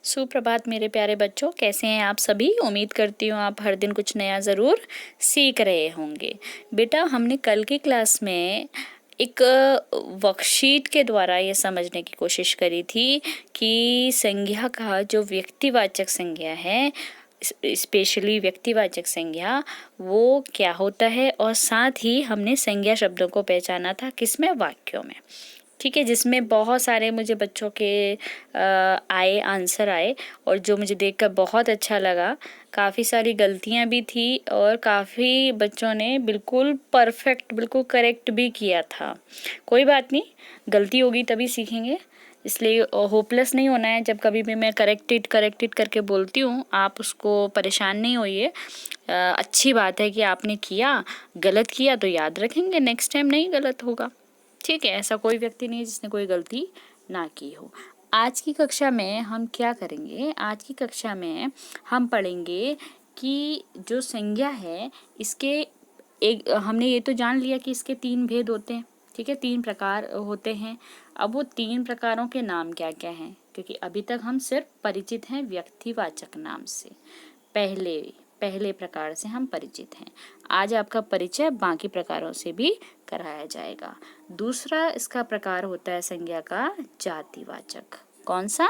सुप्रभात मेरे प्यारे बच्चों, कैसे हैं आप सभी। उम्मीद करती हूँ आप हर दिन कुछ नया ज़रूर सीख रहे होंगे। बेटा, हमने कल की क्लास में एक वर्कशीट के द्वारा ये समझने की कोशिश करी थी कि संज्ञा का जो व्यक्तिवाचक संज्ञा है, स्पेशली व्यक्तिवाचक संज्ञा, वो क्या होता है, और साथ ही हमने संज्ञा शब्दों को पहचाना था किसमें, वाक्यों में। ठीक है, जिसमें बहुत सारे मुझे बच्चों के आंसर आए और जो मुझे देखकर बहुत अच्छा लगा। काफ़ी सारी गलतियां भी थी और काफ़ी बच्चों ने बिल्कुल परफेक्ट, बिल्कुल करेक्ट भी किया था। कोई बात नहीं, गलती होगी तभी सीखेंगे, इसलिए होपलेस नहीं होना है। जब कभी भी मैं करेक्टेड करके बोलती हूँ, आप उसको परेशान नहीं होइए। अच्छी बात है कि आपने किया, गलत किया तो याद रखेंगे, नेक्स्ट टाइम नहीं गलत होगा। ठीक है, ऐसा कोई व्यक्ति नहीं है जिसने कोई गलती ना की हो। आज की कक्षा में हम क्या करेंगे, आज की कक्षा में हम पढ़ेंगे कि जो संज्ञा है, इसके एक हमने ये तो जान लिया कि इसके 3 भेद होते हैं। ठीक है, 3 प्रकार होते हैं। अब वो 3 प्रकारों के नाम क्या क्या हैं, क्योंकि अभी तक हम सिर्फ परिचित हैं व्यक्तिवाचक नाम से। पहले प्रकार से हम परिचित हैं। आज आपका परिचय बाकी प्रकारों से भी कराया जाएगा। दूसरा इसका प्रकार होता है संज्ञा का जातिवाचक। कौन सा?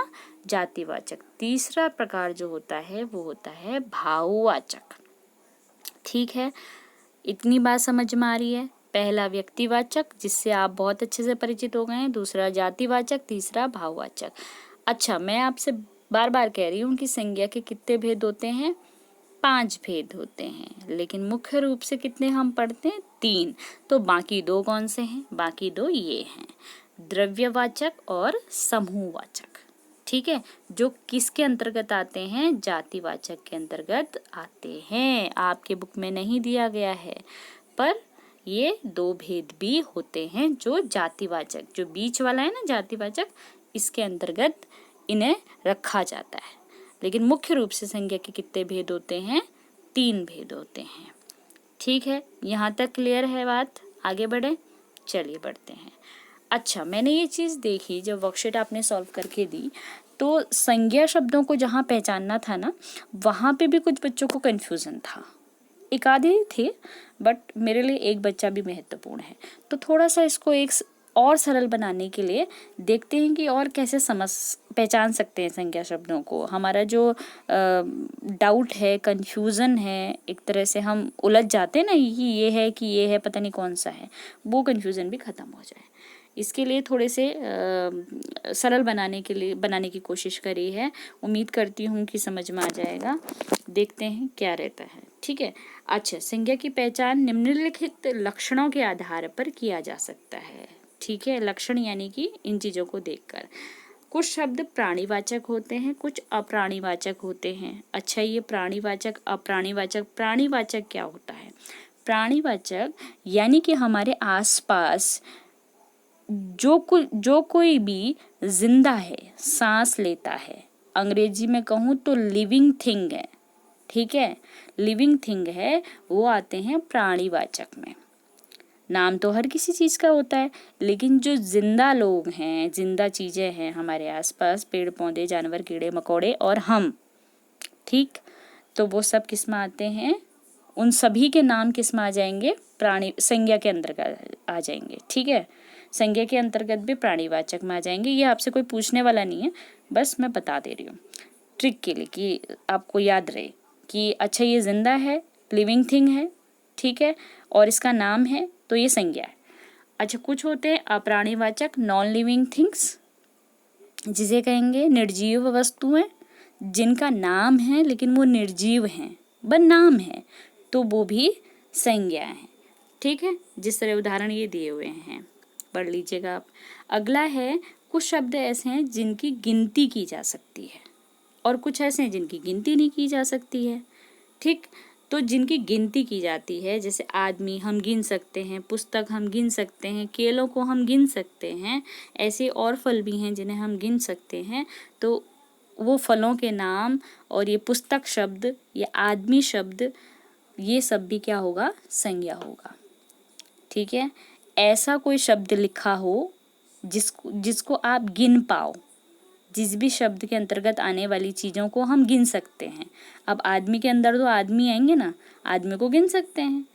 जातिवाचक। तीसरा प्रकार जो होता है वो होता है भाववाचक। ठीक है, इतनी बात समझ में आ रही है। पहला व्यक्तिवाचक, जिससे आप बहुत अच्छे से परिचित हो गए हैं। दूसरा जातिवाचक, तीसरा भाववाचक। अच्छा, मैं आपसे बार बार कह रही हूँ कि संज्ञा के कितने भेद होते हैं? 5 भेद होते हैं, लेकिन मुख्य रूप से कितने हम पढ़ते हैं? 3। तो बाकी 2 कौन से हैं? बाकी 2 ये हैं, द्रव्यवाचक और समूहवाचक। ठीक है, जो किसके अंतर्गत आते हैं? जातिवाचक के अंतर्गत आते हैं। आपके बुक में नहीं दिया गया है, पर ये 2 भेद भी होते हैं। जो जातिवाचक, जो बीच वाला है ना जातिवाचक, इसके अंतर्गत इन्हें रखा जाता है। लेकिन मुख्य रूप से संज्ञा के कितने भेद होते हैं? 3 भेद होते हैं। ठीक है, यहाँ तक क्लियर है बात? आगे बढ़े, चलिए बढ़ते हैं। अच्छा, मैंने ये चीज़ देखी जब वर्कशीट आपने सॉल्व करके दी, तो संज्ञा शब्दों को जहाँ पहचानना था ना, वहाँ पे भी कुछ बच्चों को कन्फ्यूज़न था। एक आधे थे, बट मेरे लिए एक बच्चा भी महत्वपूर्ण है। तो थोड़ा सा इसको एक और सरल बनाने के लिए देखते हैं कि और कैसे पहचान सकते हैं संज्ञा शब्दों को। हमारा जो डाउट है, कंफ्यूजन है, एक तरह से हम उलझ जाते हैं ना कि ये है कि ये है, पता नहीं कौन सा है, वो कंफ्यूजन भी ख़त्म हो जाए। इसके लिए थोड़े से सरल बनाने की कोशिश करी है। उम्मीद करती हूँ कि समझ में आ जाएगा। देखते हैं क्या रहता है। ठीक है, अच्छा, संज्ञा की पहचान निम्नलिखित लक्षणों के आधार पर किया जा सकता है। ठीक है, लक्षण यानी कि इन चीज़ों को देखकर। कुछ शब्द प्राणीवाचक होते हैं, कुछ अप्राणीवाचक होते हैं। अच्छा, ये प्राणीवाचक, अप्राणीवाचक, प्राणीवाचक क्या होता है? प्राणीवाचक यानी कि हमारे आसपास जो कोई भी जिंदा है, सांस लेता है, अंग्रेजी में कहूँ तो लिविंग थिंग है। ठीक है, लिविंग थिंग है, वो आते हैं प्राणीवाचक में। नाम तो हर किसी चीज़ का होता है, लेकिन जो जिंदा लोग हैं, जिंदा चीज़ें हैं हमारे आसपास, पेड़ पौधे, जानवर, कीड़े मकोड़े और हम, ठीक, तो वो सब किस में आते हैं? उन सभी के नाम किस में आ जाएंगे? प्राणी संज्ञा के अंतर्गत आ जाएंगे। ठीक है, संज्ञा के अंतर्गत भी प्राणीवाचक में आ जाएंगे। ये आपसे कोई पूछने वाला नहीं है, बस मैं बता दे रही हूँ ट्रिक के लिए कि आपको याद रहे कि अच्छा, ये जिंदा है, लिविंग थिंग है, ठीक है, और इसका नाम है, तो ये संज्ञा है। अच्छा, कुछ होते हैं अप्राणीवाचक, नॉन लिविंग थिंग्स, जिसे कहेंगे निर्जीव वस्तुएं, जिनका नाम है लेकिन वो निर्जीव हैं, बस नाम है, तो वो भी संज्ञा है। ठीक है, जिस तरह उदाहरण ये दिए हुए हैं, पढ़ लीजिएगा आप। अगला है, कुछ शब्द ऐसे हैं जिनकी गिनती की जा सकती है और कुछ ऐसे हैं जिनकी गिनती नहीं की जा सकती है। ठीक, तो जिनकी गिनती की जाती है, जैसे आदमी हम गिन सकते हैं, पुस्तक हम गिन सकते हैं, केलों को हम गिन सकते हैं, ऐसे और फल भी हैं जिन्हें हम गिन सकते हैं। तो वो फलों के नाम और ये पुस्तक शब्द, ये आदमी शब्द, ये सब भी क्या होगा? संज्ञा होगा। ठीक है, ऐसा कोई शब्द लिखा हो जिसको आप गिन पाओ, जिस भी शब्द के अंतर्गत आने वाली चीज़ों को हम गिन सकते हैं। अब आदमी के अंदर तो आदमी आएंगे ना, आदमी को गिन सकते हैं।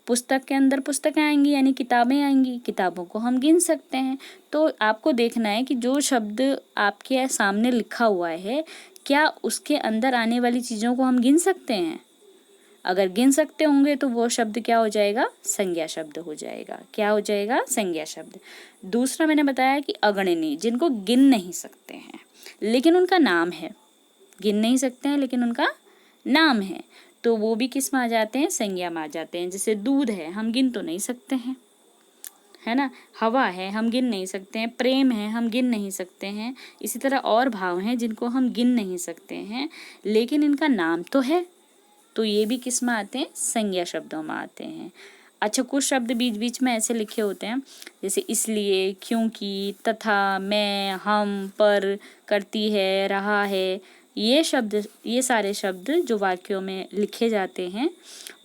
पुस्तक के अंदर पुस्तकें आएंगी यानी किताबें आएंगी, किताबों को हम गिन सकते हैं। तो आपको देखना है कि जो शब्द आपके सामने लिखा हुआ है, क्या उसके अंदर आने वाली चीज़ों को हम गिन सकते हैं। अगर गिन सकते होंगे तो वो शब्द क्या हो जाएगा, संज्ञा शब्द हो जाएगा। क्या हो जाएगा, संज्ञा शब्द। दूसरा मैंने बताया कि अगणनीय, जिनको गिन नहीं सकते हैं लेकिन उनका नाम है, गिन नहीं सकते हैं लेकिन उनका नाम है, तो वो भी किस में आ जाते हैं, संज्ञा में आ जाते हैं। जैसे दूध है, हम गिन तो नहीं सकते हैं, है ना। हवा है, हम गिन नहीं सकते हैं। प्रेम है, हम गिन नहीं सकते हैं। इसी तरह और भाव हैं जिनको हम गिन नहीं सकते हैं लेकिन इनका नाम तो है, तो ये भी किस में आते हैं, संज्ञा शब्दों में आते हैं। अच्छा, कुछ शब्द बीच बीच में ऐसे लिखे होते हैं जैसे इसलिए, क्योंकि, तथा, मैं, हम, पर, करती है, रहा है। ये शब्द, ये सारे शब्द जो वाक्यों में लिखे जाते हैं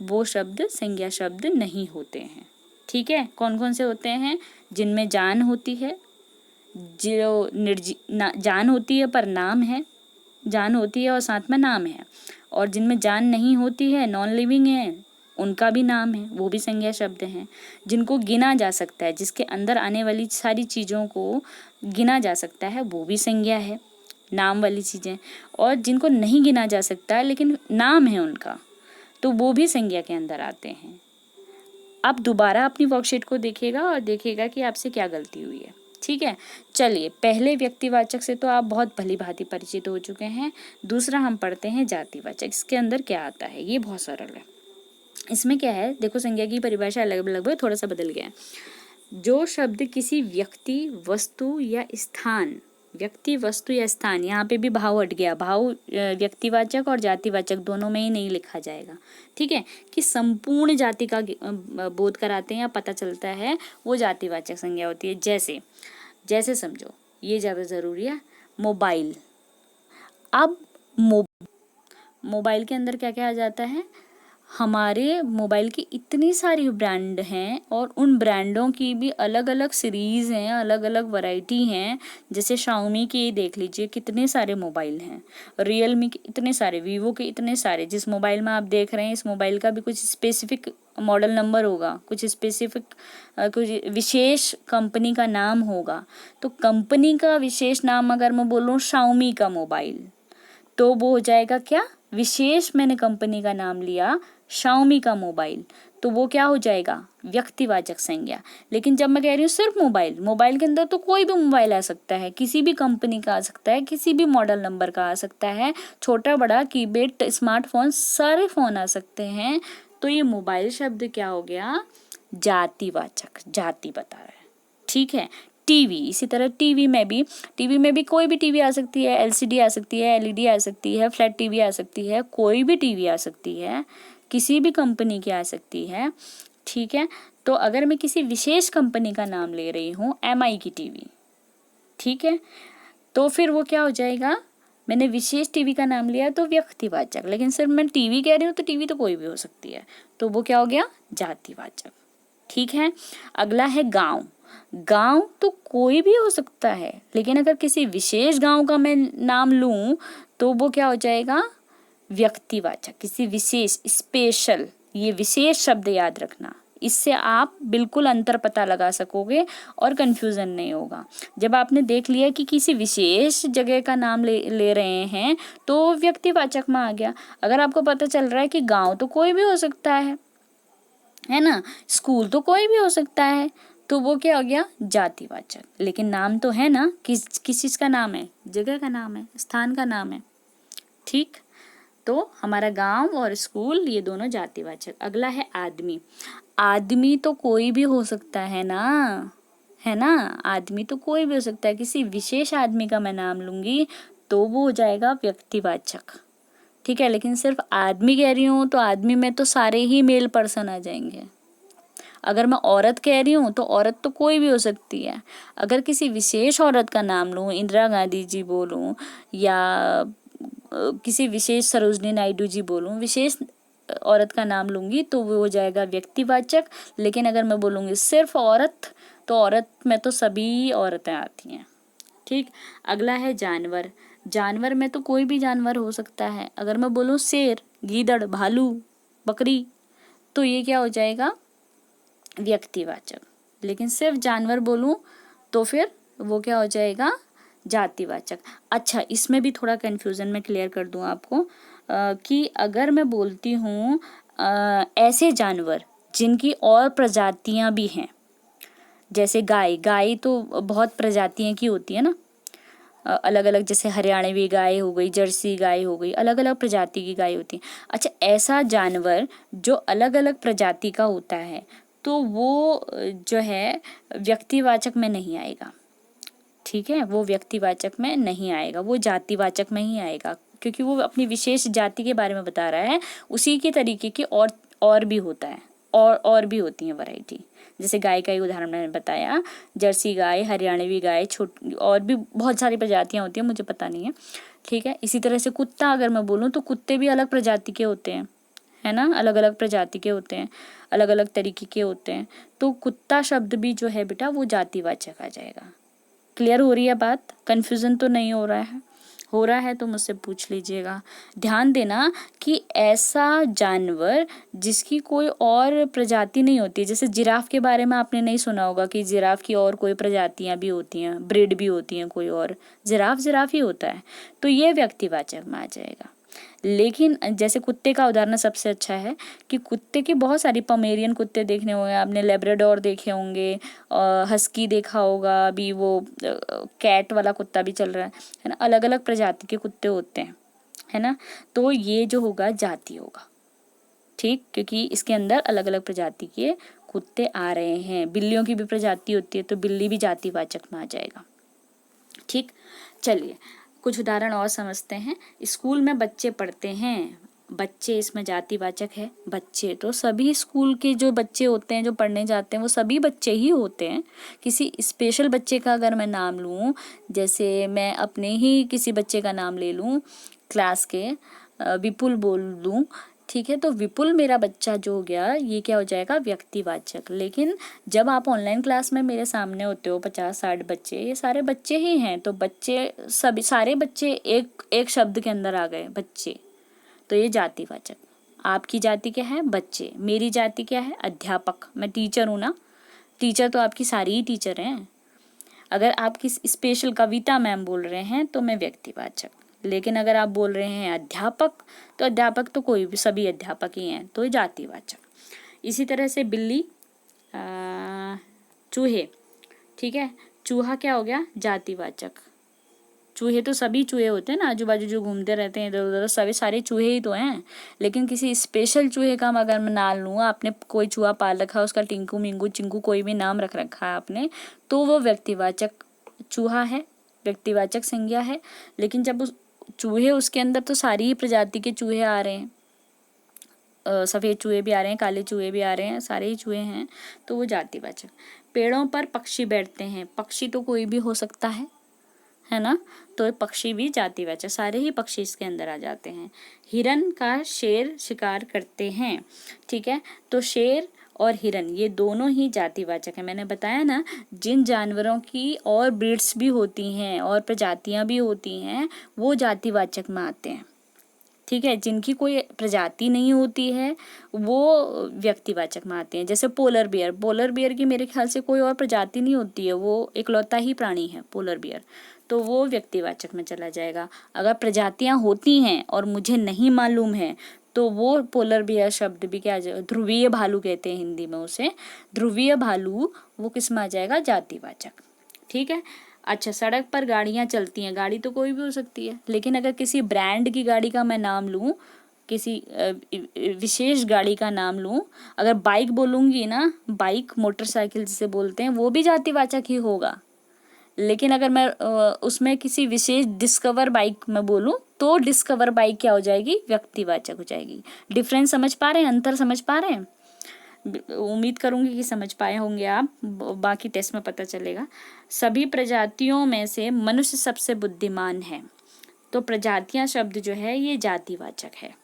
वो शब्द संज्ञा शब्द नहीं होते हैं। ठीक है, कौन कौन से होते हैं, जिनमें जान होती है, जो जान होती है पर नाम है, जान होती है और साथ में नाम है, और जिनमें जान नहीं होती है, नॉन लिविंग है, उनका भी नाम है, वो भी संज्ञा शब्द हैं। जिनको गिना जा सकता है, जिसके अंदर आने वाली सारी चीज़ों को गिना जा सकता है, वो भी संज्ञा है, नाम वाली चीज़ें। और जिनको नहीं गिना जा सकता लेकिन नाम है उनका, तो वो भी संज्ञा के अंदर आते हैं। आप दोबारा अपनी वर्कशीट को देखिएगा और देखिएगा कि आपसे क्या गलती हुई है। ठीक है, चलिए, पहले व्यक्तिवाचक से तो आप बहुत भली भांति परिचित हो चुके हैं। दूसरा हम पढ़ते हैं जातिवाचक। इसके अंदर क्या आता है, ये बहुत सरल है। इसमें क्या है, देखो, संज्ञा की परिभाषा लगभग थोड़ा सा बदल गया है। जो शब्द किसी व्यक्ति, वस्तु या स्थान, व्यक्ति, वस्तु या स्थान, यहाँ पे भी भाव हट गया, भाव व्यक्तिवाचक और जातिवाचक दोनों में ही नहीं लिखा जाएगा। ठीक है, कि संपूर्ण जाति का बोध कराते हैं या पता चलता है, वो जातिवाचक संज्ञा होती है। जैसे समझो, ये ज़्यादा ज़रूरी है, मोबाइल। अब मोबाइल के अंदर क्या क्या आ जाता है, हमारे मोबाइल की इतनी सारी ब्रांड हैं और उन ब्रांडों की भी अलग अलग सीरीज़ हैं, अलग अलग वैरायटी हैं। जैसे शाओमी के देख लीजिए कितने सारे मोबाइल हैं, रियलमी के इतने सारे, वीवो के इतने सारे। जिस मोबाइल में आप देख रहे हैं, इस मोबाइल का भी कुछ स्पेसिफिक मॉडल नंबर होगा, कुछ स्पेसिफिक, कुछ विशेष कंपनी का नाम होगा। तो कंपनी का विशेष नाम अगर मैं बोलूँ शाओमी का मोबाइल, तो वो हो जाएगा क्या, विशेष मैंने कंपनी का नाम लिया, शाओमी का मोबाइल, तो वो क्या हो जाएगा, व्यक्तिवाचक संज्ञा। लेकिन जब मैं कह रही हूँ सिर्फ मोबाइल, मोबाइल के अंदर तो कोई भी मोबाइल आ सकता है, किसी भी कंपनी का आ सकता है, किसी भी मॉडल नंबर का आ सकता है, छोटा बड़ा कीपैड स्मार्टफोन सारे फोन आ सकते हैं। तो ये मोबाइल शब्द क्या हो गया, जातिवाचक, जाति बता रहा है। ठीक है, टीवी, इसी तरह टीवी में भी कोई भी टीवी आ सकती है, एलसीडी आ सकती है, एलईडी आ सकती है, फ्लैट टीवी आ सकती है, कोई भी टीवी आ सकती है, किसी भी कंपनी की आ सकती है। ठीक है, तो अगर मैं किसी विशेष कंपनी का नाम ले रही हूँ, एमआई की टीवी, ठीक है, तो फिर वो क्या हो जाएगा, मैंने विशेष टीवी का नाम लिया तो व्यक्तिवाचक, लेकिन सिर्फ मैं टीवी कह रही हूँ तो टीवी तो कोई भी हो सकती है, तो वो क्या हो गया, जातिवाचक। ठीक है, अगला है गांव। गांव तो कोई भी हो सकता है, लेकिन अगर किसी विशेष गांव का मैं नाम लूं तो वो क्या हो जाएगा, व्यक्तिवाचक, किसी विशेष, स्पेशल। ये विशेष शब्द याद रखना, इससे आप बिल्कुल अंतर पता लगा सकोगे और कंफ्यूजन नहीं होगा। जब आपने देख लिया कि किसी विशेष जगह का नाम ले रहे हैं तो व्यक्तिवाचक में आ गया। अगर आपको पता चल रहा है कि गांव तो कोई भी हो सकता है ना, स्कूल तो कोई भी हो सकता है, तो वो क्या हो गया, जातिवाचक। लेकिन नाम तो है ना, किस चीज का नाम है, जगह का नाम है, स्थान का नाम है। ठीक, तो हमारा गांव और स्कूल ये दोनों जातिवाचक। अगला है आदमी। आदमी तो कोई भी हो सकता है ना, आदमी तो कोई भी हो सकता है। किसी विशेष आदमी का मैं नाम लूंगी तो वो हो जाएगा व्यक्तिवाचक। ठीक है, लेकिन सिर्फ आदमी कह रही हूँ तो आदमी में तो सारे ही मेल पर्सन आ जाएंगे। अगर मैं औरत कह रही हूँ तो औरत तो कोई भी हो सकती है। अगर किसी विशेष औरत का नाम लूँ, इंदिरा गांधी जी बोलूँ या किसी विशेष सरोजनी नायडू जी बोलूँ, विशेष औरत का नाम लूंगी तो वो हो जाएगा व्यक्तिवाचक। लेकिन अगर मैं बोलूँगी सिर्फ औरत, तो औरत में तो सभी औरतें आती हैं। ठीक। अगला है जानवर। जानवर में तो कोई भी जानवर हो सकता है। अगर मैं बोलूँ शेर, गीदड़, भालू, बकरी, तो ये क्या हो जाएगा, व्यक्तिवाचक। लेकिन सिर्फ जानवर बोलूं तो फिर वो क्या हो जाएगा, जातिवाचक। अच्छा, इसमें भी थोड़ा कंफ्यूजन में क्लियर कर दूं आपको कि अगर मैं बोलती हूँ ऐसे जानवर जिनकी और प्रजातियां भी हैं, जैसे गाय। गाय तो बहुत प्रजातियों की होती है ना, अलग अलग, जैसे हरियाणवी गाय हो गई, जर्सी गाय हो गई, अलग अलग प्रजाति की गाय होती है। अच्छा, ऐसा जानवर जो अलग अलग प्रजाति का होता है तो वो जो है व्यक्तिवाचक में नहीं आएगा। ठीक है, वो व्यक्तिवाचक में नहीं आएगा, वो जातिवाचक में ही आएगा, क्योंकि वो अपनी विशेष जाति के बारे में बता रहा है। उसी के तरीके की और भी होता है, और भी होती है वैरायटी। जैसे गाय का ही उदाहरण मैंने बताया, जर्सी गाय, हरियाणवी गाय, और भी बहुत सारी प्रजातियां होती हैं, मुझे पता नहीं है। ठीक है, इसी तरह से कुत्ता अगर मैं बोलूँ तो कुत्ते भी अलग प्रजाति के होते हैं, है ना, अलग अलग प्रजाति के होते हैं, अलग अलग तरीके के होते हैं। तो कुत्ता शब्द भी जो है बेटा वो जातिवाचक आ जाएगा। क्लियर हो रही है बात? कंफ्यूजन तो नहीं हो रहा है? हो रहा है तो मुझसे पूछ लीजिएगा। ध्यान देना कि ऐसा जानवर जिसकी कोई और प्रजाति नहीं होती, जैसे जिराफ के बारे में आपने नहीं सुना होगा कि जिराफ की और कोई प्रजातियां भी होती हैं, ब्रीड भी होती हैं कोई और, जिराफ जिराफ ही होता है, तो ये व्यक्तिवाचक में आ जाएगा। लेकिन जैसे कुत्ते का उदाहरण सबसे अच्छा है कि कुत्ते की बहुत सारी, पमेरियन कुत्ते देखने होंगे आपने, लेब्राडोर देखे होंगे, हस्की देखा होगा, अभी वो कैट वाला कुत्ता भी चल रहा है ना, अलग अलग प्रजाति के कुत्ते होते हैं, है ना। तो ये जो होगा जाति होगा, ठीक, क्योंकि इसके अंदर अलग अलग प्रजाति के कुत्ते आ रहे हैं। बिल्लियों की भी प्रजाति होती है तो बिल्ली भी जातिवाचक में आ जाएगा। ठीक, चलिए कुछ उदाहरण और समझते हैं। स्कूल में बच्चे पढ़ते हैं, बच्चे इसमें जातिवाचक है। बच्चे तो सभी स्कूल के जो बच्चे होते हैं जो पढ़ने जाते हैं वो सभी बच्चे ही होते हैं। किसी स्पेशल बच्चे का अगर मैं नाम लूँ, जैसे मैं अपने ही किसी बच्चे का नाम ले लूँ क्लास के, विपुल बोल दूँ, ठीक है, तो विपुल मेरा बच्चा जो हो गया, ये क्या हो जाएगा, व्यक्तिवाचक। लेकिन जब आप ऑनलाइन क्लास में मेरे सामने होते हो 50-60 बच्चे, ये सारे बच्चे ही हैं, तो बच्चे सभी सारे बच्चे एक शब्द के अंदर आ गए, बच्चे, तो ये जातिवाचक। आपकी जाति क्या है, बच्चे। मेरी जाति क्या है, अध्यापक। मैं टीचर हूँ ना, टीचर तो आपकी सारी ही टीचर हैं। अगर आप किस स्पेशल कविता मैम बोल रहे हैं तो मैं व्यक्तिवाचक। लेकिन अगर आप बोल रहे हैं अध्यापक, तो अध्यापक तो कोई भी, सभी अध्यापक ही हैं, तो जातिवाचक। इसी तरह से बिल्ली, चूहे, ठीक है, चूहा क्या हो गया, जातिवाचक। चूहे तो सभी चूहे होते हैं ना, आजू बाजू जो घूमते रहते हैं इधर उधर, सभी सारे चूहे ही तो हैं। लेकिन किसी स्पेशल चूहे का अगर मैं नाम लूँ, आपने कोई चूहा पाल रखा है, उसका टिंकू मिंकू चिंकू कोई भी नाम रख रखा है आपने, तो वो व्यक्तिवाचक चूहा है, व्यक्तिवाचक संज्ञा है। लेकिन जब उस चूहे, उसके अंदर तो सारी ही प्रजाति के चूहे आ रहे हैं, सफ़ेद चूहे भी आ रहे हैं, काले चूहे भी आ रहे हैं, सारे ही चूहे हैं, तो वो जातिवाचक। पेड़ों पर पक्षी बैठते हैं, पक्षी तो कोई भी हो सकता है ना, तो पक्षी भी जातिवाचक, सारे ही पक्षी इसके अंदर आ जाते हैं। हिरन का शेर शिकार करते हैं, ठीक है, तो शेर और हिरन ये दोनों ही जातिवाचक है। मैंने बताया ना, जिन जानवरों की और ब्रीड्स भी होती हैं और प्रजातियां भी होती हैं वो जातिवाचक में आते हैं, ठीक है। जिनकी कोई प्रजाति नहीं होती है वो व्यक्तिवाचक में आते हैं। जैसे पोलर बियर, पोलर बियर की मेरे ख्याल से कोई और प्रजाति नहीं होती है, वो इकलौता ही प्राणी है पोलर बियर, तो वो व्यक्तिवाचक में चला जाएगा। अगर प्रजातियां होती हैं और मुझे नहीं मालूम है तो वो पोलर बियर शब्द भी क्या आ जाएगा, ध्रुवीय भालू कहते हैं हिंदी में उसे, ध्रुवीय भालू, वो किस में आ जाएगा, जातिवाचक, ठीक है। अच्छा, सड़क पर गाड़ियां चलती हैं, गाड़ी तो कोई भी हो सकती है, लेकिन अगर किसी ब्रांड की गाड़ी का मैं नाम लूँ, किसी विशेष गाड़ी का नाम लूँ, अगर बाइक बोलूँगी ना, बाइक मोटरसाइकिल जिसे बोलते हैं, वो भी जातिवाचक ही होगा। लेकिन अगर मैं उसमें किसी विशेष डिस्कवर बाइक में बोलूँ तो डिस्कवर बाइक क्या हो जाएगी, व्यक्तिवाचक हो जाएगी। डिफरेंस समझ पा रहे हैं, अंतर समझ पा रहे हैं? उम्मीद करूंगी कि समझ पाए होंगे आप, बाकी टेस्ट में पता चलेगा। सभी प्रजातियों में से मनुष्य सबसे बुद्धिमान है, तो प्रजातियां शब्द जो है ये जातिवाचक है,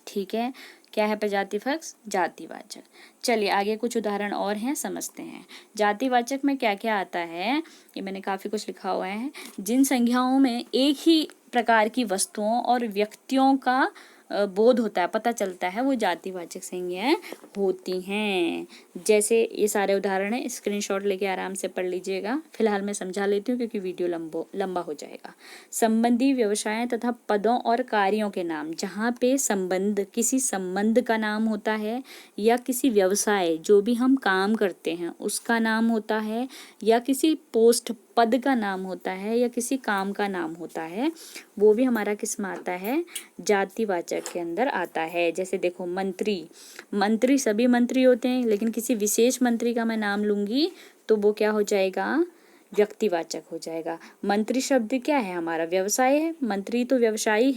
ठीक है। क्या है प्रजातिवाचक? जातिवाचक। चलिए आगे कुछ उदाहरण और हैं, समझते हैं। जातिवाचक में क्या क्या आता है, ये मैंने काफ़ी कुछ लिखा हुआ है। जिन संज्ञाओं में एक ही प्रकार की वस्तुओं और व्यक्तियों का बोध होता है, पता चलता है, वो जातिवाचक संज्ञाएं होती हैं। जैसे ये सारे उदाहरण हैं, स्क्रीनशॉट लेके आराम से पढ़ लीजिएगा। फिलहाल मैं समझा लेती हूँ क्योंकि वीडियो लंबा हो जाएगा। संबंधी व्यवसाय तथा पदों और कार्यों के नाम, जहाँ पे संबंध किसी संबंध का नाम होता है या किसी व्यवसाय जो भी हम काम करते हैं उसका नाम होता है, या किसी पोस्ट पद का नाम होता है, या किसी काम का नाम होता है, वो भी हमारा किस में आता है? जातिवाचक के अंदर आता है। जैसे देखो मंत्री, मंत्री सभी मंत्री होते हैं, लेकिन किसी विशेष मंत्री का मैं नाम लूंगी तो वो क्या हो जाएगा? व्यक्तिवाचक हो जाएगा। मंत्री शब्द क्या है? हमारा व्यवसाय है। मंत्री तो व्यवसायी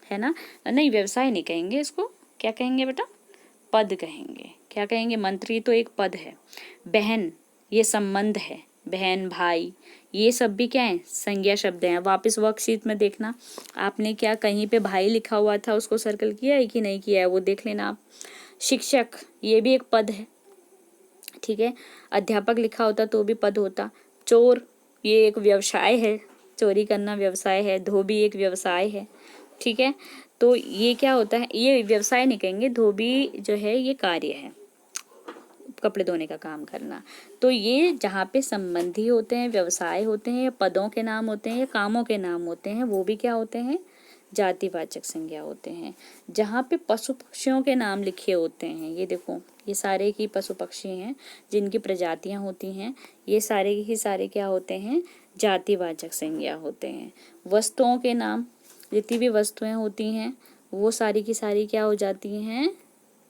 है ना? नहीं, व्यवसाय नहीं कहेंगे इसको, क्या कहेंगे बेटा? पद कहेंगे। क्या कहेंगे? मंत्री तो एक पद है। बहन, ये संबंध है, बहन भाई, ये सब भी क्या है? संज्ञा शब्द हैं। वापस वर्कशीट में देखना, आपने क्या कहीं पे भाई लिखा हुआ था उसको सर्कल किया है कि नहीं किया है, वो देख लेना आप। शिक्षक, ये भी एक पद है, ठीक है। अध्यापक लिखा होता तो भी पद होता। चोर, ये एक व्यवसाय है, चोरी करना व्यवसाय है। धोबी एक व्यवसाय है, ठीक है। तो ये क्या होता है? ये व्यवसाय नहीं कहेंगे, धोबी जो है ये कार्य है, कपड़े धोने का काम करना। तो ये जहाँ पे संबंधी होते हैं, व्यवसाय होते हैं, या पदों के नाम होते हैं, या कामों के नाम होते हैं, वो भी क्या होते हैं? जातिवाचक संज्ञा होते हैं। जहाँ पे पशु पक्षियों के नाम लिखे होते हैं, ये देखो, ये सारे की पशु पक्षी हैं जिनकी प्रजातियां होती हैं, ये सारे ही सारे क्या होते हैं? जातिवाचक संज्ञा होते हैं। वस्तुओं के नाम, जितनी भी वस्तुएं होती हैं वो सारी की सारी क्या हो जाती हैं?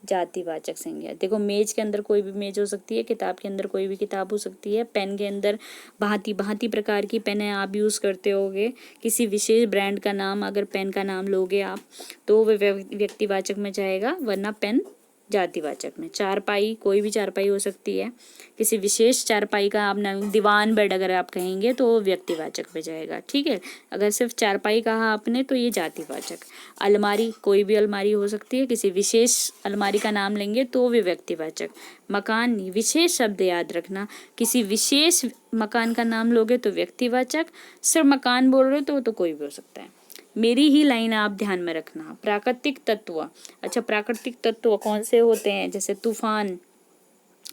जातिवाचक संज्ञा। देखो, मेज के अंदर कोई भी मेज हो सकती है, किताब के अंदर कोई भी किताब हो सकती है, पेन के अंदर भांति भांति प्रकार की पेनें आप यूज़ करते होगे। किसी विशेष ब्रांड का नाम, अगर पेन का नाम लोगे आप तो वह व्यक्तिवाचक में जाएगा, वरना पेन जातिवाचक में। चारपाई, कोई भी चारपाई हो सकती है, किसी विशेष चारपाई का आप नाम, दीवान बेड अगर आप कहेंगे तो वो व्यक्तिवाचक में जाएगा, ठीक है। अगर सिर्फ चारपाई कहा आपने तो ये जातिवाचक। अलमारी, कोई भी अलमारी हो सकती है, किसी विशेष अलमारी का नाम लेंगे तो वे व्यक्तिवाचक। मकान, विशेष शब्द याद रखना, किसी विशेष मकान का नाम लोगे तो व्यक्तिवाचक, सिर्फ मकान बोल रहे हो तो कोई भी हो सकता है। मेरी ही लाइन आप ध्यान में रखना। प्राकृतिक तत्व, अच्छा प्राकृतिक तत्व कौन से होते हैं? जैसे तूफान,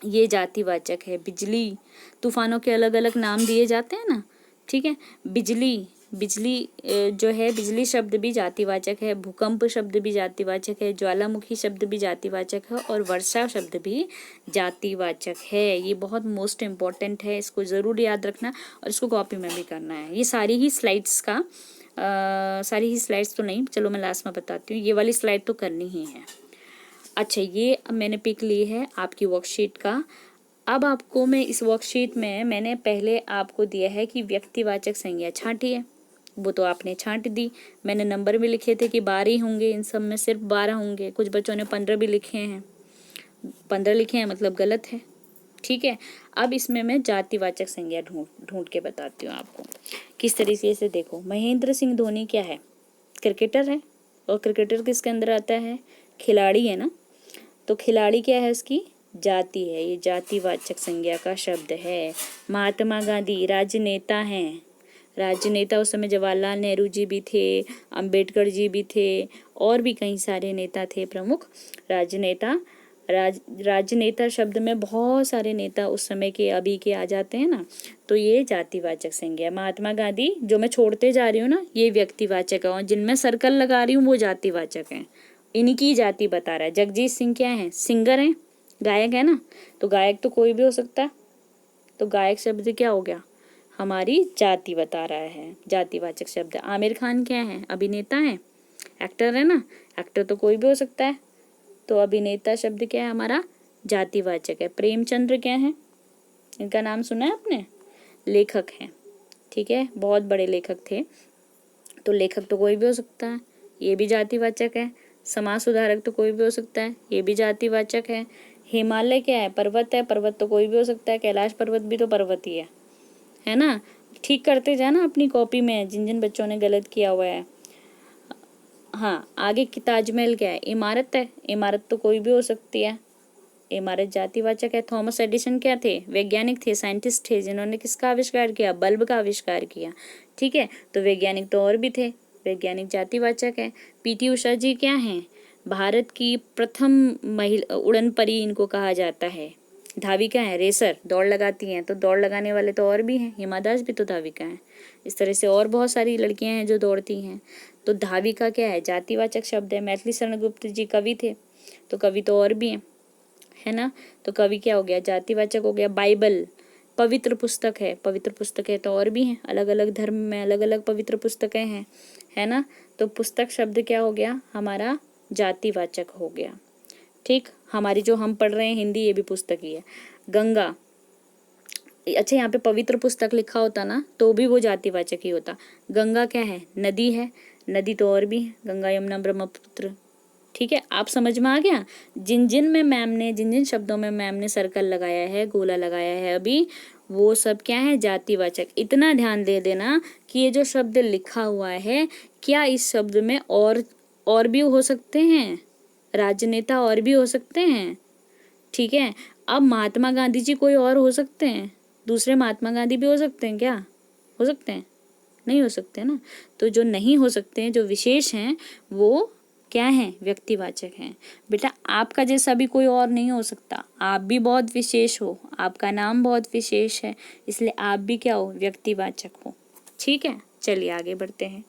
ये जातिवाचक है। बिजली, तूफानों के अलग अलग नाम दिए जाते हैं ना, ठीक है। बिजली, बिजली जो है, बिजली शब्द भी जातिवाचक है। भूकंप शब्द भी जातिवाचक है। ज्वालामुखी शब्द भी जातिवाचक है, और वर्षा शब्द भी जातिवाचक है। ये बहुत मोस्ट इम्पॉर्टेंट है, इसको ज़रूर याद रखना और इसको कॉपी में भी करना है। ये सारी ही स्लाइड्स का सारी ही स्लाइड्स तो नहीं, चलो मैं लास्ट में बताती हूँ, ये वाली स्लाइड तो करनी ही है। अच्छा, ये अब मैंने पिक ली है आपकी वर्कशीट का। अब आपको मैं इस वर्कशीट में मैंने पहले आपको दिया है कि व्यक्तिवाचक संज्ञा छांटिए, वो तो आपने छांट दी। मैंने नंबर भी लिखे थे कि 12 ही होंगे, इन सब में सिर्फ 12 होंगे। कुछ बच्चों ने 15 भी लिखे हैं, 15 लिखे हैं मतलब गलत है, ठीक है। अब इसमें मैं जातिवाचक संज्ञा ढूंढ के बताती हूँ आपको किस तरीके से। देखो, महेंद्र सिंह धोनी क्या है? क्रिकेटर है, और क्रिकेटर किसके अंदर आता है? खिलाड़ी है ना। तो खिलाड़ी क्या है? उसकी जाति है, ये जातिवाचक संज्ञा का शब्द है। महात्मा गांधी राजनेता हैं, राजनेता उस समय जवाहरलाल नेहरू जी भी थे, अंबेडकर जी भी थे, और भी कई सारे नेता थे प्रमुख राजनेता। राजनेता शब्द में बहुत सारे नेता उस समय के अभी के आ जाते हैं ना, तो ये जातिवाचक संज्ञा। महात्मा गांधी जो मैं छोड़ते जा रही हूँ ना, ये व्यक्तिवाचक है, और जिनमें सर्कल लगा रही हूँ वो जातिवाचक हैं, इनकी जाति बता रहा है। जगजीत सिंह क्या है? सिंगर हैं, गायक है ना, तो गायक तो कोई भी हो सकता है, तो गायक शब्द क्या हो गया? हमारी जाति बता रहा है, जातिवाचक शब्द। आमिर खान क्या है? अभिनेता है, एक्टर है ना, एक्टर तो कोई भी हो सकता है, तो अभिनेता शब्द क्या है? हमारा जातिवाचक है। प्रेमचंद्र क्या है? इनका नाम सुना है आपने? लेखक हैं, ठीक है, बहुत बड़े लेखक थे, तो लेखक तो कोई भी हो सकता है, ये भी जातिवाचक है। समाज सुधारक तो कोई भी हो सकता है, ये भी जातिवाचक है। हिमालय क्या है? पर्वत है, पर्वत तो कोई भी हो सकता है, कैलाश पर्वत भी तो पर्वत ही है ना। ठीक करते जाना अपनी कॉपी में जिन जिन बच्चों ने गलत किया हुआ है। हाँ, आगे की ताजमहल क्या है? इमारत है। इमारत तो कोई भी हो सकती है। इमारत जातिवाचक है। थॉमस एडिसन क्या थे? वैज्ञानिक थे, साइंटिस्ट थे, जिन्होंने किसका आविष्कार किया? बल्ब का आविष्कार किया। ठीक है, तो वैज्ञानिक तो और भी थे, वैज्ञानिक जातिवाचक है। पीटी उषा जी क्या हैं? भारत की प्रथम महिला उड़न परी इनको कहा जाता है। धाविका है, रेसर, दौड़ लगाती हैं, तो दौड़ लगाने वाले तो और भी हैं, हिमा दास भी तो धाविका हैं। इस तरह से और बहुत सारी लड़कियां हैं जो दौड़ती हैं। तो धाविका क्या है? जातिवाचक शब्द है। मैथिली शरण गुप्त जी कवि थे, तो कवि तो और भी हैं, है ना। तो कवि क्या हो गया? जातिवाचक हो गया। बाइबल पवित्र पुस्तक है, पवित्र पुस्तकें तो और भी हैं, अलग अलग धर्म में अलग अलग पवित्र पुस्तकें हैं, है ना। तो पुस्तक शब्द क्या हो गया? हमारा जातिवाचक हो गया। ठीक, हमारी जो हम पढ़ रहे हैं हिंदी, ये भी पुस्तक ही है। गंगा, अच्छा यहाँ पे पवित्र पुस्तक लिखा होता ना तो भी वो जातिवाचक ही होता। गंगा क्या है? नदी है, नदी तो और भी है, गंगा यमुना ब्रह्मपुत्र। ठीक है, आप समझ में आ गया? जिन जिन शब्दों में मैम ने सर्कल लगाया है, गोला लगाया है अभी, वो सब क्या है? जातिवाचक। इतना ध्यान दे देना कि ये जो शब्द लिखा हुआ है, क्या इस शब्द में और भी हो सकते हैं? राजनेता और भी हो सकते हैं। ठीक है, अब महात्मा गांधी जी कोई और हो सकते हैं? दूसरे महात्मा गांधी भी हो सकते हैं क्या? हो सकते हैं? नहीं हो सकते ना। तो जो नहीं हो सकते हैं, जो विशेष हैं, वो क्या हैं? व्यक्तिवाचक हैं। बेटा आपका जैसा भी कोई और नहीं हो सकता, आप भी बहुत विशेष हो, आपका नाम बहुत विशेष है, इसलिए आप भी क्या हो? व्यक्तिवाचक हो। ठीक है, चलिए आगे बढ़ते हैं।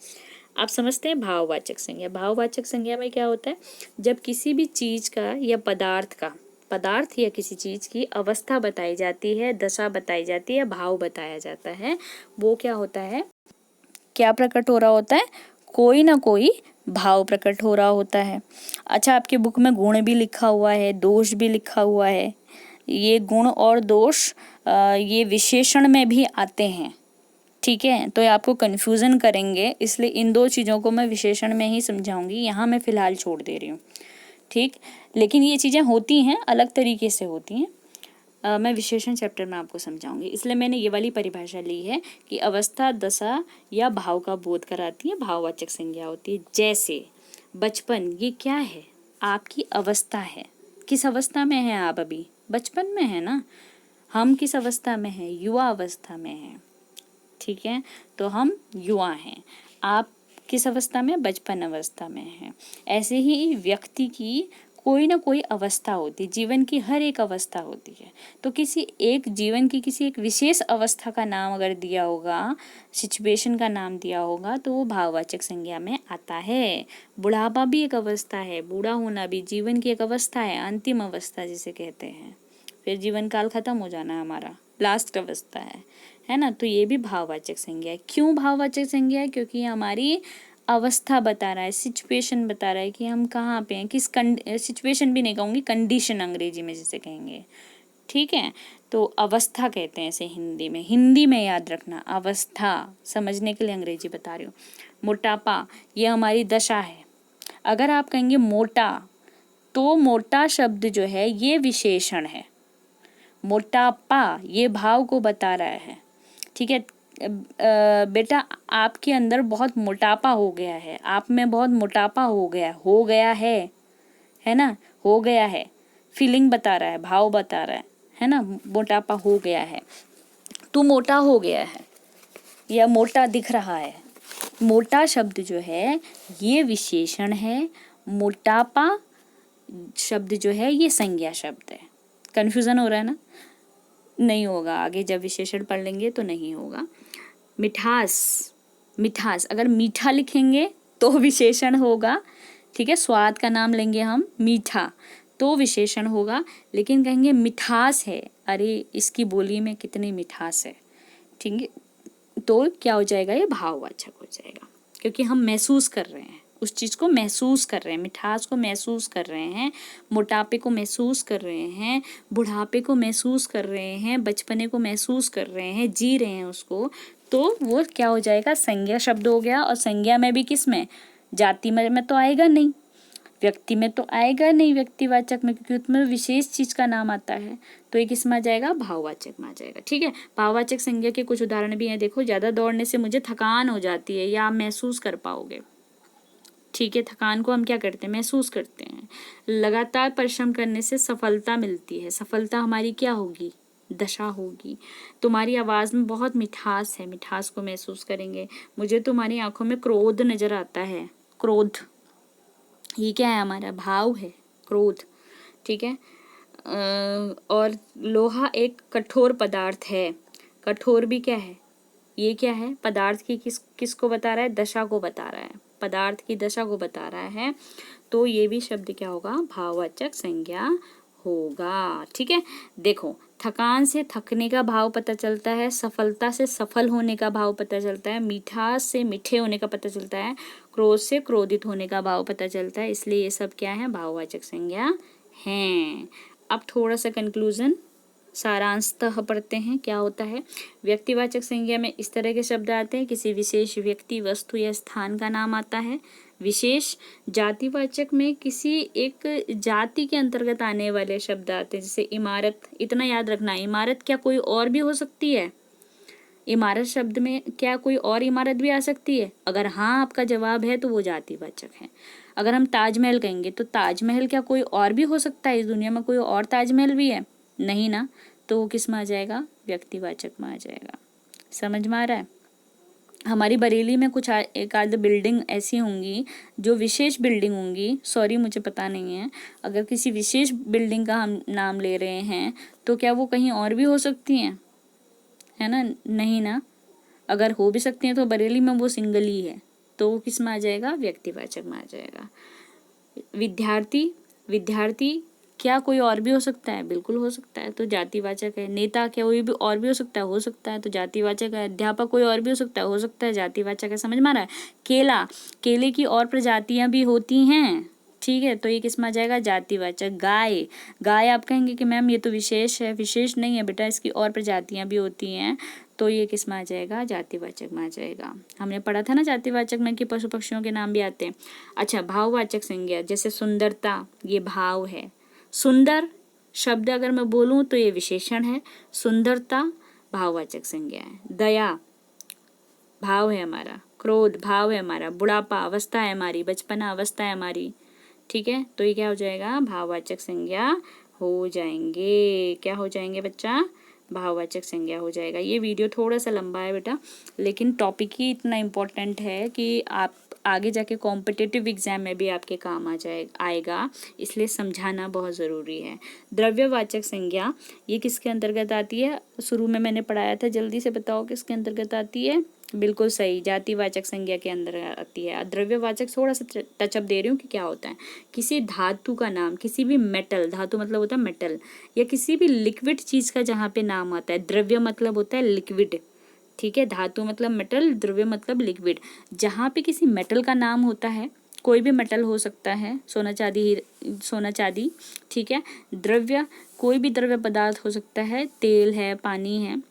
आप समझते हैं भाववाचक संज्ञा। भाववाचक संज्ञा में क्या होता है? जब किसी भी चीज का या पदार्थ या किसी चीज की अवस्था बताई जाती है, दशा बताई जाती है, भाव बताया जाता है, वो क्या होता है? क्या प्रकट हो रहा होता है? कोई ना कोई भाव प्रकट हो रहा होता है। अच्छा, आपके बुक में गुण भी लिखा हुआ है, दोष भी लिखा हुआ है। ये गुण और दोष ये विशेषण में भी आते हैं। ठीक है, तो ये आपको कन्फ्यूजन करेंगे, इसलिए इन दो चीज़ों को मैं विशेषण में ही समझाऊंगी, यहाँ मैं फिलहाल छोड़ दे रही हूँ। ठीक, लेकिन ये चीज़ें होती हैं, अलग तरीके से होती हैं। मैं विशेषण चैप्टर में आपको समझाऊंगी, इसलिए मैंने ये वाली परिभाषा ली है कि अवस्था, दशा या भाव का बोध कराती है, भाववाचक संज्ञा होती है। जैसे बचपन, ये क्या है? आपकी अवस्था है। किस अवस्था में है आप अभी? बचपन में है ना। हम किस अवस्था में हैं? युवा अवस्था में हैं। ठीक है, तो हम युवा हैं। आप किस अवस्था में? बचपन अवस्था में हैं। ऐसे ही व्यक्ति की कोई ना कोई अवस्था होती है, जीवन की हर एक अवस्था होती है। तो किसी एक जीवन की किसी एक विशेष अवस्था का नाम अगर दिया होगा, सिचुएशन का नाम दिया होगा, तो वो भाववाचक संज्ञा में आता है। बुढ़ापा भी एक अवस्था है, बूढ़ा होना भी जीवन की एक अवस्था है, अंतिम अवस्था जिसे कहते हैं। फिर जीवन काल खत्म हो जाना हमारा, लास्ट अवस्था है ना। तो ये भी भाववाचक संज्ञा है। क्यों भाववाचक संज्ञा है? क्योंकि ये हमारी अवस्था बता रहा है, सिचुएशन बता रहा है कि हम कहाँ पे हैं, किस सिचुएशन भी नहीं कहूँगी, कंडीशन अंग्रेजी में जिसे कहेंगे। ठीक है, तो अवस्था कहते हैं इसे हिंदी में याद रखना, अवस्था समझने के लिए अंग्रेजी बता रही हूँ। मोटापा, ये हमारी दशा है। अगर आप कहेंगे मोटा, तो मोटा शब्द जो है ये विशेषण है। मोटापा ये भाव को बता रहा है। ठीक है, बेटा आपके अंदर बहुत मोटापा हो गया है, आप में बहुत मोटापा हो गया है ना, हो गया है, फीलिंग बता रहा है, भाव बता रहा है ना। मोटापा हो गया है, तू मोटा हो गया है या मोटा दिख रहा है। मोटा शब्द जो है ये विशेषण है, मोटापा शब्द जो है ये संज्ञा शब्द है। कन्फ्यूजन हो रहा है ना? नहीं होगा, आगे जब विशेषण पढ़ लेंगे तो नहीं होगा। मिठास, अगर मीठा लिखेंगे तो विशेषण होगा। ठीक है, स्वाद का नाम लेंगे हम, मीठा, तो विशेषण होगा। लेकिन कहेंगे मिठास है, अरे इसकी बोली में कितनी मिठास है, ठीक है, तो क्या हो जाएगा? ये भाववाचक हो जाएगा, क्योंकि हम महसूस कर रहे हैं, उस चीज़ को महसूस कर रहे हैं, मिठास को महसूस कर रहे हैं, मोटापे को महसूस कर रहे हैं, बुढ़ापे को महसूस कर रहे हैं, बचपने को महसूस कर रहे हैं, जी रहे हैं उसको, तो वो क्या हो जाएगा? संज्ञा शब्द हो गया। और संज्ञा में भी किस में? जाति में तो आएगा नहीं, व्यक्ति में तो आएगा नहीं, व्यक्तिवाचक में, क्योंकि उसमें विशेष चीज का नाम आता है। तो ये किस में आ जाएगा? भाववाचक में आ जाएगा। ठीक है, भाववाचक संज्ञा के कुछ उदाहरण भी हैं। देखो, ज्यादा दौड़ने से मुझे थकान हो जाती है, या आप महसूस कर पाओगे। ठीक है, थकान को हम क्या करते हैं, महसूस करते हैं। लगातार परिश्रम करने से सफलता मिलती है। सफलता हमारी क्या होगी, दशा होगी। तुम्हारी आवाज़ में बहुत मिठास है, मिठास को महसूस करेंगे। मुझे तुम्हारी आंखों में क्रोध नजर आता है। क्रोध, ये क्या है, हमारा भाव है, क्रोध। ठीक है। और लोहा एक कठोर पदार्थ है। कठोर भी क्या है, ये क्या है, पदार्थ की किसको बता रहा है, दशा को बता रहा है, पदार्थ की दशा को बता रहा है। तो ये भी शब्द क्या होगा, भाववाचक संज्ञा होगा। ठीक है। देखो, थकान से थकने का भाव पता चलता है, सफलता से सफल होने का भाव पता चलता है, मिठास से मीठे होने का पता चलता है, क्रोध से क्रोधित होने का भाव पता चलता है। इसलिए ये सब क्या है, भाववाचक संज्ञा हैं। अब थोड़ा सा कंक्लूजन, सारांशतः पढ़ते हैं क्या होता है। व्यक्तिवाचक संज्ञा में इस तरह के शब्द आते हैं, किसी विशेष व्यक्ति, वस्तु या स्थान का नाम आता है। विशेष जातिवाचक में किसी एक जाति के अंतर्गत आने वाले शब्द आते हैं, जैसे इमारत। इतना याद रखना, इमारत क्या कोई और भी हो सकती है, इमारत शब्द में क्या कोई और इमारत भी आ सकती है? अगर हाँ आपका जवाब है तो वो जातिवाचक है। अगर हम ताजमहल कहेंगे तो ताजमहल क्या कोई और भी हो सकता है, इस दुनिया में कोई और ताजमहल भी है? नहीं ना, तो वो किस में आ जाएगा, व्यक्तिवाचक में आ जाएगा। समझ में आ रहा है। हमारी बरेली में कुछ एक आध बिल्डिंग ऐसी होंगी जो विशेष बिल्डिंग होंगी, सॉरी मुझे पता नहीं है। अगर किसी विशेष बिल्डिंग का हम नाम ले रहे हैं तो क्या वो कहीं और भी हो सकती हैं, है ना? नहीं ना। अगर हो भी सकती हैं तो बरेली में वो सिंगल ही है, तो वो किस में आ जाएगा, व्यक्तिवाचक में आ जाएगा। विद्यार्थी, विद्यार्थी क्या कोई और भी हो सकता है? बिल्कुल हो सकता है, तो जातिवाचक है। नेता क्या कोई भी और भी हो सकता है, तो जातिवाचक है। अध्यापक कोई और भी हो सकता है, जातिवाचक है। समझ में आ रहा है। केला, केले की और प्रजातियां भी होती हैं, ठीक है, तो ये किस में आ जाएगा, जातिवाचक। गाय, गाय आप कहेंगे कि मैम ये तो विशेष है, विशेष नहीं है बेटा, इसकी और प्रजातियां भी होती हैं, तो ये किस में आ जाएगा, जातिवाचक में आ जाएगा। हमने पढ़ा था ना जातिवाचक में कि पशु पक्षियों के नाम भी आते हैं। अच्छा, भाववाचक संज्ञा, जैसे सुंदरता, ये भाव है। सुंदर शब्द अगर मैं बोलूं तो ये विशेषण है, सुंदरता भाववाचक संज्ञा है। दया भाव है हमारा, क्रोध भाव है हमारा, बुढ़ापा अवस्था है हमारी, बचपना अवस्था है हमारी, ठीक है, तो ये क्या हो जाएगा, भाववाचक संज्ञा हो जाएंगे। क्या हो जाएंगे बच्चा, भाववाचक संज्ञा हो जाएगा। ये वीडियो थोड़ा सा लंबा है बेटा, लेकिन टॉपिक ही इतना इम्पोर्टेंट है कि आप आगे जाके कॉम्पिटिटिव एग्जाम में भी आपके काम आएगा, इसलिए समझाना बहुत ज़रूरी है। द्रव्यवाचक संज्ञा ये किसके अंतर्गत आती है, शुरू में मैंने पढ़ाया था, जल्दी से बताओ किसके अंतर्गत आती है। बिल्कुल सही, जातिवाचक संज्ञा के अंदर आती है। द्रव्यवाचक थोड़ा सा टचअप दे रही हूँ कि क्या होता है, किसी धातु का नाम, किसी भी मेटल, धातु मतलब होता है मेटल, या किसी भी लिक्विड चीज़ का जहाँ पे नाम आता है। द्रव्य मतलब होता है लिक्विड, ठीक है, धातु मतलब मेटल, द्रव्य मतलब लिक्विड। जहाँ पे किसी मेटल का नाम होता है, कोई भी मेटल हो सकता है, सोना चांदी, ठीक है। द्रव्य कोई भी द्रव्य पदार्थ हो सकता है, तेल है, पानी है,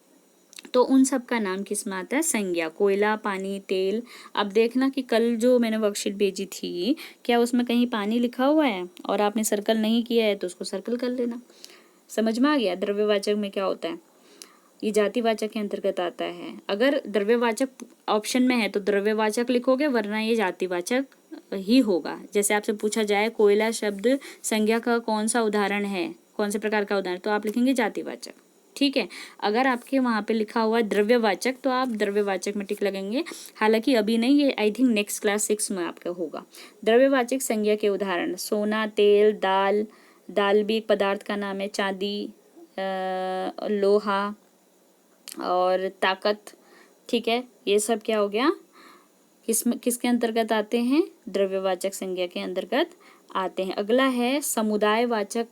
तो उन सब का नाम किस में आता है, संज्ञा। कोयला, पानी, तेल। अब देखना कि कल जो मैंने वर्कशीट भेजी थी, क्या उसमें कहीं पानी लिखा हुआ है और आपने सर्कल नहीं किया है तो उसको सर्कल कर लेना। समझ में आ गया द्रव्यवाचक में क्या होता है। ये जातिवाचक के अंतर्गत आता है। अगर द्रव्यवाचक ऑप्शन में है तो द्रव्यवाचक लिखोगे, वरना ये जातिवाचक ही होगा। जैसे आपसे पूछा जाए कोयला शब्द संज्ञा का कौन सा उदाहरण है, कौन से प्रकार का उदाहरण, तो आप लिखेंगे जातिवाचक, ठीक है। अगर आपके वहाँ पे लिखा हुआ है द्रव्यवाचक तो आप द्रव्यवाचक में टिक लगेंगे। हालांकि अभी नहीं, ये आई थिंक नेक्स्ट क्लास 6 में आपका होगा। द्रव्यवाचक संज्ञा के उदाहरण, सोना, तेल, दाल, दाल भी एक पदार्थ का नाम है, चांदी, लोहा और ताकत, ठीक है, ये सब क्या हो गया, किसके अंतर्गत आते हैं, द्रव्यवाचक संज्ञा के अंतर्गत आते हैं। अगला है समुदायवाचक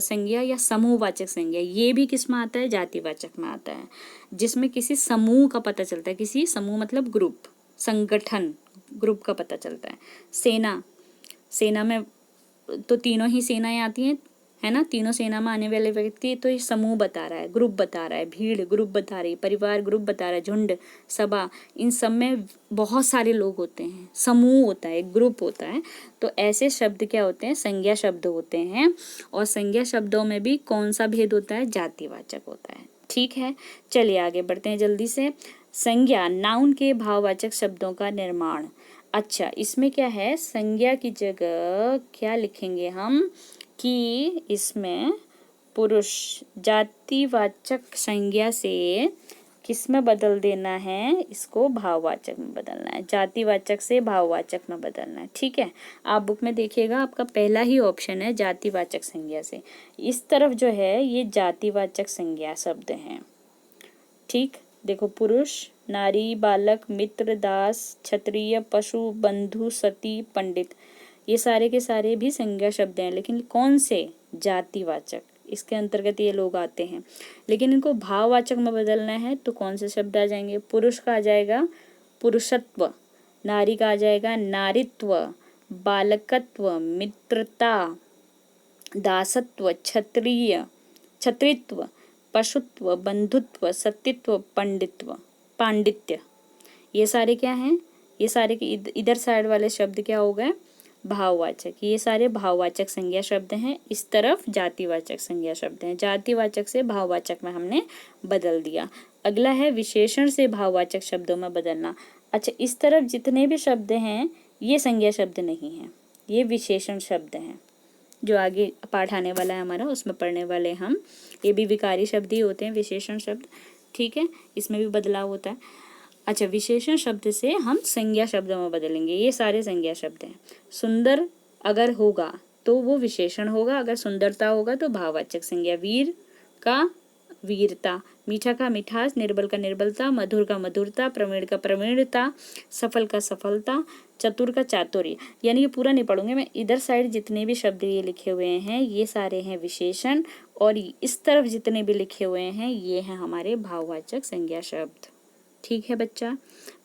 संज्ञा या समूहवाचक संज्ञा। ये भी किस में आता है, जातिवाचक में आता है, जिसमें किसी समूह का पता चलता है। किसी समूह मतलब ग्रुप, संगठन, ग्रुप का पता चलता है। सेना, सेना में तो तीनों ही सेनाएं आती हैं, है ना, तीनों सेना में आने वाले व्यक्ति, तो ये समूह बता रहा है, ग्रुप बता रहा है। भीड़ ग्रुप बता रही है, परिवार ग्रुप बता रहा है, झुंड, सभा, इन सब में बहुत सारे लोग होते हैं, समूह होता है, ग्रुप होता है। तो ऐसे शब्द क्या होते हैं, संज्ञा शब्द होते हैं। और संज्ञा शब्दों में भी कौन सा भेद होता है, जातिवाचक होता है, ठीक है। चलिए आगे बढ़ते हैं जल्दी से। संज्ञा नाउन के भाववाचक शब्दों का निर्माण। अच्छा, इसमें क्या है, संज्ञा की जगह क्या लिखेंगे हम कि इसमें पुरुष जातिवाचक संज्ञा से किस में बदल देना है, इसको भाववाचक में बदलना है, जातिवाचक से भाववाचक में बदलना है। ठीक है, आप बुक में देखिएगा, आपका पहला ही ऑप्शन है जातिवाचक संज्ञा से। इस तरफ जो है ये जातिवाचक संज्ञा शब्द हैं। ठीक, देखो, पुरुष, नारी, बालक, मित्र, दास, क्षत्रिय, पशु, बंधु, सती, पंडित, ये सारे के सारे भी संज्ञा शब्द हैं, लेकिन कौन से, जातिवाचक, इसके अंतर्गत ये लोग आते हैं। लेकिन इनको भाववाचक में बदलना है तो कौन से शब्द आ जाएंगे, पुरुष का आ जाएगा पुरुषत्व, नारी का आ जाएगा नारीत्व, बालकत्व, मित्रता, दासत्व, क्षत्रिय, क्षत्रित्व, पशुत्व, बंधुत्व, सतीत्व, पंडित्व, पांडित्य, ये सारे क्या हैं, ये सारे के इधर साइड वाले शब्द क्या हो गए, भाववाचक। ये सारे भाववाचक संज्ञा शब्द हैं, इस तरफ जातिवाचक संज्ञा शब्द हैं। जातिवाचक से भाववाचक में हमने बदल दिया। अगला है विशेषण से भाववाचक शब्दों में बदलना। अच्छा, इस तरफ जितने भी शब्द हैं ये संज्ञा शब्द नहीं हैं, ये विशेषण शब्द हैं। जो आगे पाठ आने वाला है हमारा उसमें पढ़ने वाले हम, ये भी विकारी शब्द ही होते हैं विशेषण शब्द। ठीक है, इसमें भी बदलाव होता है। अच्छा, विशेषण शब्द से हम संज्ञा शब्दों में बदलेंगे, ये सारे संज्ञा शब्द हैं। सुंदर अगर होगा तो वो विशेषण होगा, अगर सुंदरता होगा तो भाववाचक संज्ञा। वीर का वीरता, मीठा का मिठास, निर्बल का निर्बलता, मधुर का मधुरता, प्रवीण का प्रवीणता, सफल का सफलता, चतुर का चातुर्य। यानी कि पूरा नहीं पढ़ूंगे मैं, इधर साइड जितने भी शब्द ये लिखे हुए हैं ये सारे हैं विशेषण, और इस तरफ जितने भी लिखे हुए हैं ये हैं हमारे भाववाचक संज्ञा शब्द। ठीक है बच्चा,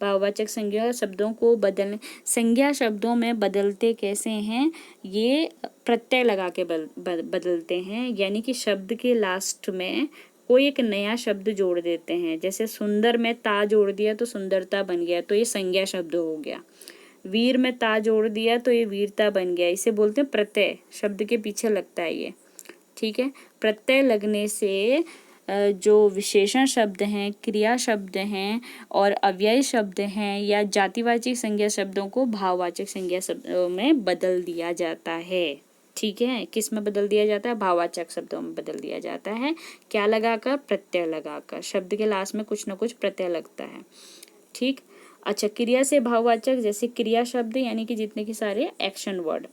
भाववाचक संज्ञा शब्दों को संज्ञा शब्दों में बदलते कैसे हैं, ये प्रत्यय लगा के बदलते हैं। यानी कि शब्द के लास्ट में कोई एक नया शब्द जोड़ देते हैं। जैसे सुंदर में ता जोड़ दिया तो सुंदरता बन गया, तो ये संज्ञा शब्द हो गया। वीर में ता जोड़ दिया तो ये वीरता बन गया, इसे बोलते हैं प्रत्यय, शब्द के पीछे लगता है ये। ठीक है, प्रत्यय लगने से जो विशेषण शब्द हैं, क्रिया शब्द हैं और अव्यय शब्द हैं या जातिवाचक संज्ञा शब्दों को भाववाचक संज्ञा शब्दों में बदल दिया जाता है। ठीक है, किस में बदल दिया जाता है, भाववाचक शब्दों में बदल दिया जाता है। क्या लगाकर, प्रत्यय लगाकर, शब्द के लास्ट में कुछ न कुछ प्रत्यय लगता है। ठीक, अच्छा, क्रिया से भाववाचक, जैसे क्रिया शब्द यानी कि जितने के सारे एक्शन वर्ड।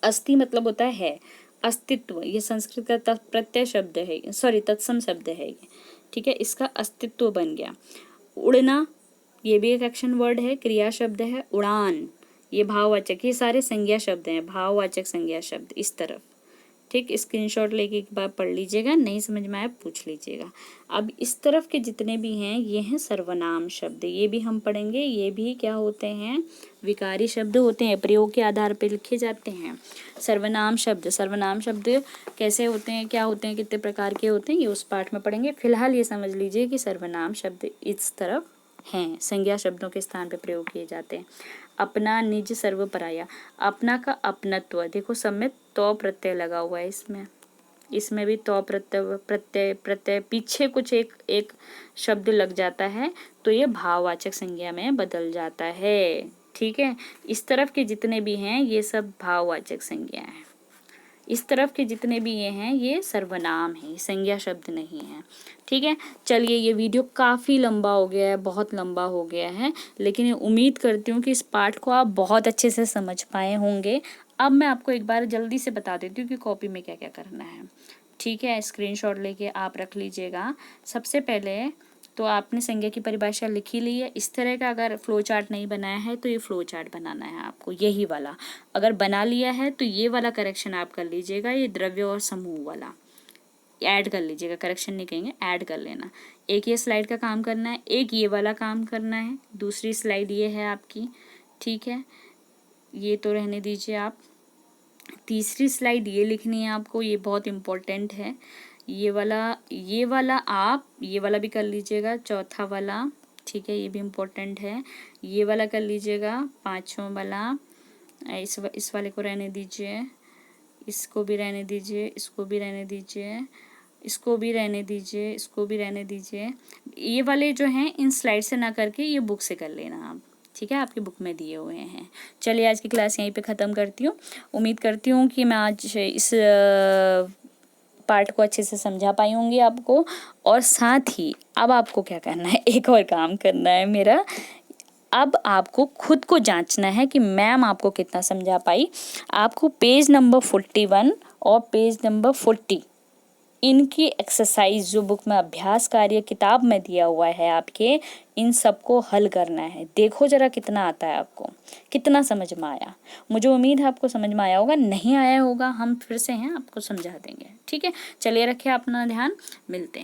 अस्ति मतलब होता है अस्तित्व, ये संस्कृत का प्रत्यय शब्द है, सॉरी तत्सम शब्द है ये। ठीक है, इसका अस्तित्व बन गया। उड़ना, ये भी एक एक्शन वर्ड है, क्रिया शब्द है। उड़ान, ये भाववाचक, ये सारे संज्ञा शब्द हैं, भाववाचक संज्ञा शब्द इस तरफ। ठीक, स्क्रीनशॉट लेके एक बार पढ़ लीजिएगा, नहीं समझ में आया पूछ लीजिएगा। अब इस तरफ के जितने भी हैं ये हैं सर्वनाम शब्द, ये भी हम पढ़ेंगे। ये भी क्या होते हैं, विकारी शब्द होते हैं, प्रयोग के आधार पर लिखे जाते हैं। सर्वनाम शब्द, सर्वनाम शब्द कैसे होते हैं, क्या होते हैं, कितने प्रकार के होते हैं, ये उस पाठ में पढ़ेंगे। फिलहाल ये समझ लीजिए कि सर्वनाम शब्द इस तरफ हैं, संज्ञा शब्दों के स्थान पर प्रयोग किए जाते हैं। अपना, निज, सर्व, पराया। अपना का अपनत्व, देखो सब में तो प्रत्यय लगा हुआ है, इसमें भी तो प्रत्यय पीछे कुछ एक शब्द लग जाता है तो ये भाववाचक संज्ञा में बदल जाता है। ठीक है, इस तरफ के जितने भी हैं ये सब भाववाचक संज्ञा है, इस तरफ के जितने भी ये हैं ये सर्वनाम है, ये संज्ञा शब्द नहीं है। ठीक है, चलिए, ये वीडियो काफ़ी लंबा हो गया है, बहुत लंबा हो गया है, लेकिन उम्मीद करती हूँ कि इस पाठ को आप बहुत अच्छे से समझ पाए होंगे। अब मैं आपको एक बार जल्दी से बता देती हूँ कि कॉपी में क्या क्या करना है। ठीक है, स्क्रीनशॉट लेके आप रख लीजिएगा। सबसे पहले तो आपने संज्ञा की परिभाषा लिखी ली है। इस तरह का अगर फ्लो चार्ट नहीं बनाया है तो ये फ्लो चार्ट बनाना है आपको, यही वाला। अगर बना लिया है तो ये वाला करेक्शन आप कर लीजिएगा, ये द्रव्य और समूह वाला ऐड कर लीजिएगा, करेक्शन नहीं कहेंगे, ऐड कर लेना। एक ये स्लाइड का काम करना है, एक ये वाला काम करना है, दूसरी स्लाइड ये है आपकी। ठीक है, ये तो रहने दीजिए आप। तीसरी स्लाइड ये लिखनी है आपको, ये बहुत इम्पोर्टेंट है। ये वाला आप ये वाला भी कर लीजिएगा, चौथा वाला। ठीक है, ये भी इम्पोर्टेंट है। ये वाला कर लीजिएगा, पांचवा वाला। इस वाले को रहने दीजिए, इसको भी रहने दीजिए, इसको भी रहने दीजिए, इसको भी रहने दीजिए, इसको भी रहने दीजिए। ये वाले जो हैं इन स्लाइड से ना करके ये बुक से कर लेना आप। ठीक है, आपकी बुक में दिए हुए हैं। चलिए आज की क्लास यहीं पे ख़त्म करती हूँ। उम्मीद करती हूँ कि मैं आज इस पार्ट को अच्छे से समझा पाई होंगी आपको। और साथ ही अब आपको क्या करना है, एक और काम करना है मेरा। अब आपको खुद को जांचना है कि मैम आपको कितना समझा पाई। आपको पेज नंबर 41 और पेज नंबर 40 इनकी एक्सरसाइज जो बुक में अभ्यास कार्य किताब में दिया हुआ है आपके, इन सबको हल करना है। देखो जरा कितना आता है आपको, कितना समझ में आया। मुझे उम्मीद है आपको समझ में आया होगा, नहीं आया होगा हम फिर से हैं आपको समझा देंगे। ठीक है, चलिए रखिए अपना ध्यान, मिलते हैं।